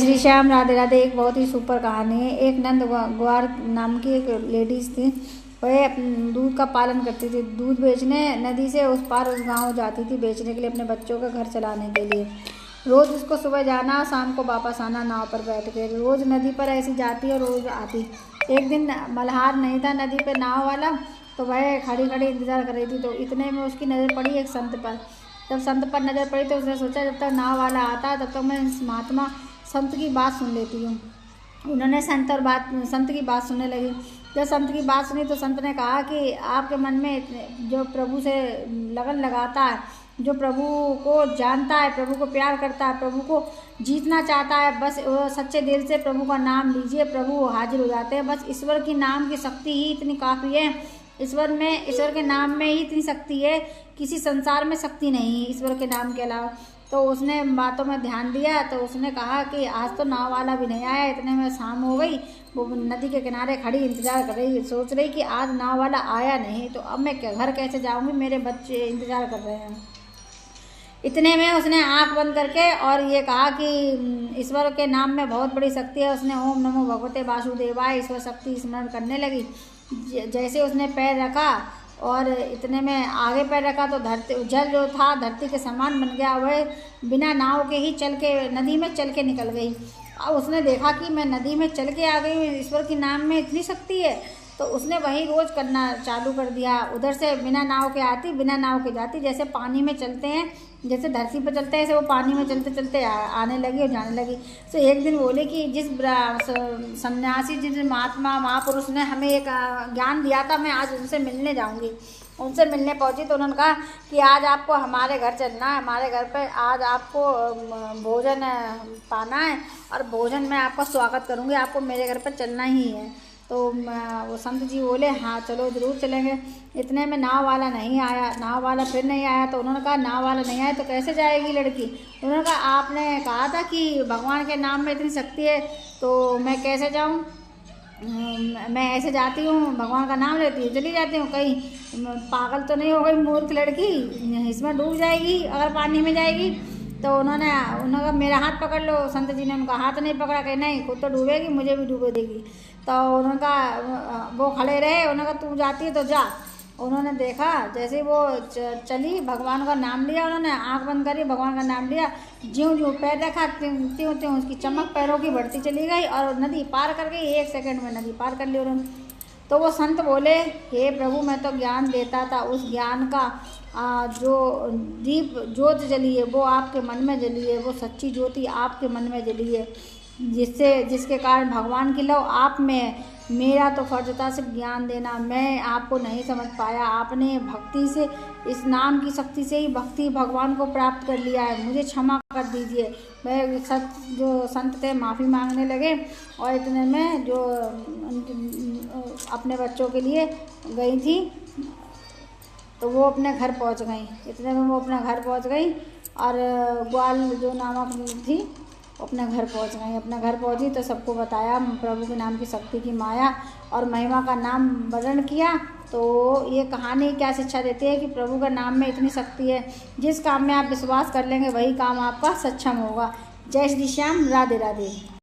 श्री श्याम, राधे राधे। एक बहुत ही सुपर कहानी है। एक नंद ग्वार नाम की एक लेडीज थी। वह दूध का पालन करती थी। दूध बेचने नदी से उस पार उस गांव जाती थी बेचने के लिए, अपने बच्चों का घर चलाने के लिए। रोज़ उसको सुबह जाना, शाम को वापस आना नाव पर बैठ के। रोज़ नदी पर ऐसी जाती और रोज़ आती। एक दिन मल्हार नहीं था नदी पर नाव वाला, तो वह खड़ी खड़ी इंतज़ार कर रही थी। तो इतने में उसकी नज़र पड़ी एक संत पर। जब संत पर नज़र पड़ी तो उसने सोचा जब तक नाव वाला आता है तब तक मैं इस महात्मा संत की बात सुन लेती हूँ। उन्होंने संत की बात सुनने लगी। जब संत की बात सुनी तो संत ने कहा कि आपके मन में जो प्रभु से लगन लगाता है, जो प्रभु को जानता है, प्रभु को प्यार करता है, प्रभु को जीतना चाहता है, बस वो सच्चे दिल से प्रभु का नाम लीजिए, प्रभु हाजिर हो जाते हैं। बस ईश्वर की नाम की शक्ति ही इतनी काफ़ी है। ईश्वर के नाम में ही इतनी शक्ति है, किसी संसार में शक्ति नहीं है ईश्वर के नाम के अलावा। तो उसने बातों में ध्यान दिया। तो उसने कहा कि आज तो नाव वाला भी नहीं आया। इतने में शाम हो गई। वो नदी के किनारे खड़ी इंतज़ार कर रही, सोच रही कि आज नाव वाला आया नहीं तो अब मैं घर कैसे जाऊंगी, मेरे बच्चे इंतज़ार कर रहे हैं। इतने में उसने आंख बंद करके और ये कहा कि ईश्वर के नाम में बहुत बड़ी शक्ति है। उसने ओम नमो भगवते वासुदेवाय ईश्वर शक्ति स्मरण करने लगी। जैसे उसने पैर रखा और इतने में आगे पैर रखा तो जल जो था धरती के समान बन गया। वह बिना नाव के ही नदी में चल के निकल गई। अब उसने देखा कि मैं नदी में चल के आ गई हूँ, ईश्वर के नाम में इतनी शक्ति है। तो उसने वही रोज़ करना चालू कर दिया। उधर से बिना नाव के आती, बिना नाव के जाती। जैसे पानी में चलते हैं, जैसे धरती पर चलते हैं, ऐसे वो पानी में चलते चलते आने लगी और जाने लगी। तो एक दिन बोले कि जिस सन्यासी, जिस महात्मा महापुरुष ने हमें एक ज्ञान दिया था, मैं आज उनसे मिलने जाऊंगी। उनसे मिलने पहुंची तो उन्होंने कहा कि आज आपको हमारे घर चलना है, हमारे घर पे आज आपको भोजन पाना है और भोजन में आपका स्वागत करूंगी, आपको मेरे घर पर चलना ही है। तो वो संत जी बोले हाँ चलो ज़रूर चलेंगे। इतने में नाव वाला नहीं आया। नाव वाला फिर नहीं आया। तो उन्होंने कहा नाव वाला नहीं आया तो कैसे जाएगी लड़की। उन्होंने कहा आपने कहा था कि भगवान के नाम में इतनी शक्ति है, तो मैं कैसे जाऊं, मैं ऐसे जाती हूँ, भगवान का नाम लेती हूँ, चली जाती हूँ। कहीं पागल तो नहीं हो गई मूर्ख लड़की, इसमें डूब जाएगी अगर पानी में जाएगी। तो उन्होंने कहा मेरा हाथ पकड़ लो। संत जी ने उनका हाथ नहीं पकड़ा, कहीं नहीं खुद तो डूबेगी, मुझे भी डूबे देगी। तो उन्होंने कहा वो खड़े रहे। उन्होंने कहा तू जाती है तो जा। उन्होंने देखा जैसे वो चली, भगवान का नाम लिया, उन्होंने आंख बंद करी, भगवान का नाम लिया। ज्यों ज्यों पैर रखा त्यों त्यों उसकी चमक पैरों की बढ़ती चली गई और नदी पार कर गई। 1 सेकंड में नदी पार कर ली उन्होंने। तो वो संत बोले हे प्रभु, मैं तो ज्ञान देता था, उस ज्ञान का जो दीप ज्योत जली है वो आपके मन में जली है, वो सच्ची ज्योति आपके मन में जली है, जिसके कारण भगवान की लव आप में। मेरा तो फर्ज था सिर्फ ज्ञान देना, मैं आपको नहीं समझ पाया। आपने भक्ति से, इस नाम की शक्ति से ही भक्ति भगवान को प्राप्त कर लिया है, मुझे क्षमा कर दीजिए। वह जो संत थे माफ़ी मांगने लगे और इतने में जो अपने बच्चों के लिए गई थी तो वो अपने घर पहुंच गई। इतने में वो अपने घर पहुंच गई और ग्वाल जो नामक थी अपने घर पहुंच गई। अपने घर पहुंची तो सबको बताया प्रभु के नाम की शक्ति की माया और महिमा का नाम वर्णन किया। तो ये कहानी क्या शिक्षा देती है कि प्रभु का नाम में इतनी शक्ति है, जिस काम में आप विश्वास कर लेंगे वही काम आपका सक्षम होगा। जय श्री श्याम, राधे राधे।